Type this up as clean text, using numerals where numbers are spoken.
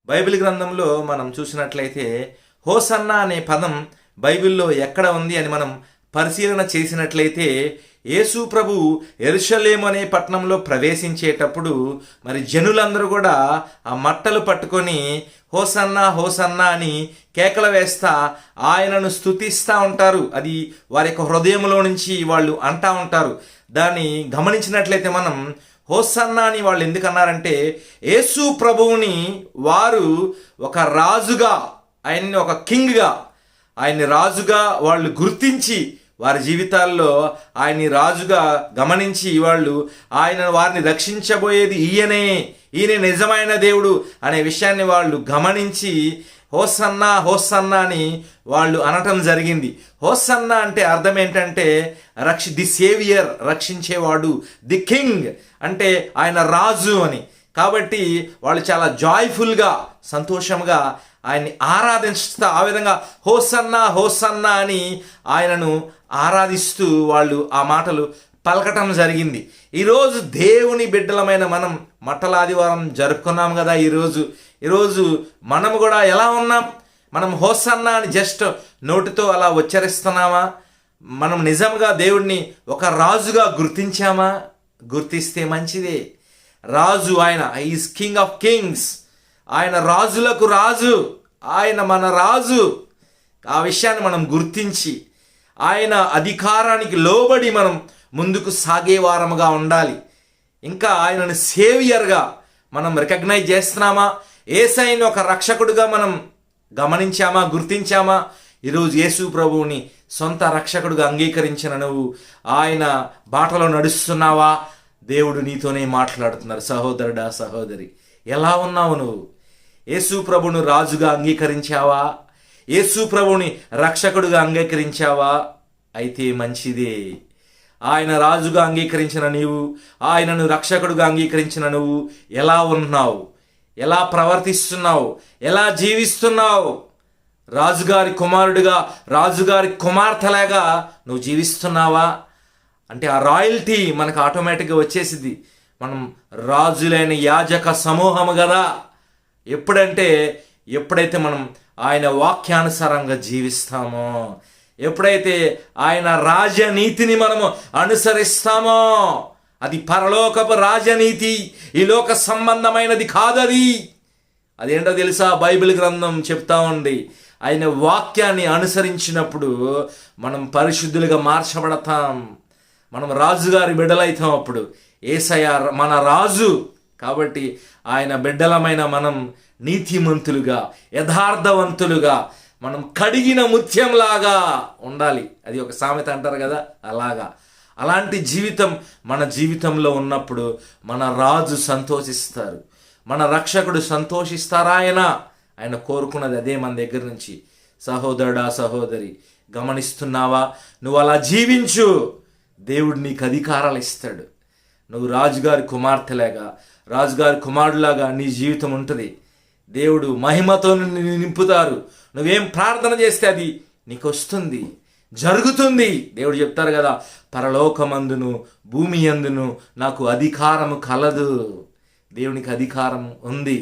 Bible గ్రంథంలో మనం చూసినట్లయితే హోసన్నా అనే పదం బైబిల్లో ఎక్కడ ఉంది అని మనం పరిశీలన చేసినట్లయితే యేసు ప్రభు యెరూషలేము అనే పట్టణంలో ప్రవేశించేటప్పుడు మరి జనులందరూ కూడా ఆ మట్టలు పట్టుకొని హోసన్నా హోసన్నా అని కేకలు వేస్తా ఆయనను స్తుతిస్తూ ఉంటారు. అది వారి యొక్క హృదయంలో నుంచి వాళ్ళు అంటా ఉంటారు. దాన్ని గమనించినట్లయితే మనం హోసన్నా అని వాళ్ళు ఎందుకు అన్నారంటే యేసు ప్రభువుని వారు ఒక రాజుగా, ఆయన్ని ఒక కింగ్గా, ఆయన్ని రాజుగా వాళ్ళు గుర్తించి వారి జీవితాల్లో ఆయన్ని రాజుగా గమనించి వాళ్ళు వారిని రక్షించబోయేది ఈయనే నిజమైన దేవుడు అనే విషయాన్ని వాళ్ళు గమనించి హోసన్నా హోసన్నా అని వాళ్ళు అనటం జరిగింది. హోసన్నా అంటే అర్థం ఏంటంటే ది సేవియర్, రక్షించేవాడు, ది కింగ్ అంటే ఆయన రాజు అని. కాబట్టి వాళ్ళు చాలా జాయ్ఫుల్గా, సంతోషంగా ఆయన్ని ఆరాధిస్తూ ఆ విధంగా హోసన్నా హోసన్నా అని ఆయనను ఆరాధిస్తూ వాళ్ళు ఆ మాటలు పలకటం జరిగింది. ఈరోజు దేవుని బిడ్డలమైన మనం మట్టల ఆదివారం జరుపుకున్నాం కదా. ఈరోజు మనం కూడా ఎలా ఉన్నాం? మనం హోసన్నా అని జస్ట్ నోటితో అలా ఉచ్చరిస్తున్నామా? మనం నిజంగా దేవుడిని ఒక రాజుగా గుర్తించామా? గుర్తిస్తే మంచిదే. రాజు ఆయన, ఈజ్ కింగ్ ఆఫ్ కింగ్స్, ఆయన రాజులకు రాజు, ఆయన మన రాజు. ఆ విషయాన్ని మనం గుర్తించి ఆయన అధికారానికి లోబడి మనం ముందుకు సాగేవారముగా ఉండాలి. ఇంకా ఆయనను సేవియర్గా మనం రికగ్నైజ్ చేస్తున్నామా? యేసయ్యను ఒక రక్షకుడుగా మనం గమనించామా, గుర్తించామా? ఈరోజు యేసు ప్రభువుని సొంత రక్షకుడుగా అంగీకరించిన నువ్వు ఆయన బాటలో నడుస్తున్నావా? దేవుడు నీతోనే మాట్లాడుతున్నారు. సహోదరుడా, సహోదరి, ఎలా ఉన్నావు నువ్వు? యేసు ప్రభువును రాజుగా అంగీకరించావా? యేసు ప్రభువుని రక్షకుడుగా అంగీకరించావా? అయితే మంచిదే. ఆయన రాజుగా అంగీకరించిన నీవు, ఆయనను రక్షకుడుగా అంగీకరించిన నువ్వు ఎలా ఉన్నావు? ఎలా ప్రవర్తిస్తున్నావు? ఎలా జీవిస్తున్నావు? రాజుగారి కుమారుడిగా, రాజుగారి కుమార్తెలాగా నువ్వు జీవిస్తున్నావా? అంటే ఆ రాయల్టీ మనకు ఆటోమేటిక్గా వచ్చేసింది. మనం రాజులైన యాజక సమూహము కదా. ఎప్పుడైతే మనం ఆయన వాక్యానుసారంగా జీవిస్తామో, ఎప్పుడైతే ఆయన రాజనీతిని మనము అనుసరిస్తామో, అది పరలోకపు రాజనీతి, ఈ లోక సంబంధమైనది కాదది. అదేంటో తెలుసా? బైబిల్ గ్రంథం చెప్తా ఉంది, ఆయన వాక్యాన్ని అనుసరించినప్పుడు మనం పరిశుద్ధులుగా మార్చబడతాం. మనం రాజుగారి బిడ్డలైతాం. అప్పుడు యేసయ్య మన రాజు కాబట్టి ఆయన బిడ్డలమైన మనం నీతిమంతులుగా, యథార్థవంతులుగా, మనం కడిగిన ముత్యంలాగా ఉండాలి. అది ఒక సామెత అంటారు కదా, అలాంటి జీవితం మన జీవితంలో ఉన్నప్పుడు మన రాజు సంతోషిస్తారు, మన రక్షకుడు సంతోషిస్తారా? ఆయన కోరుకున్నది అదే మన దగ్గర నుంచి. సహోదరుడా, సహోదరి, గమనిస్తున్నావా? నువ్వు అలా జీవించు, దేవుడు నీకు అధికారాలు ఇస్తాడు. నువ్వు రాజుగారి కుమార్తెలాగా, రాజుగారి కుమారులాగా నీ జీవితం ఉంటుంది. దేవుడు మహిమతో నింపుతారు. నువ్వేం ప్రార్థన చేస్తే అది నీకు వస్తుంది, జరుగుతుంది. దేవుడు చెప్తారు కదా, పరలోకమందును భూమి యందును నాకు అధికారము కలదు. దేవునికి అధికారం ఉంది.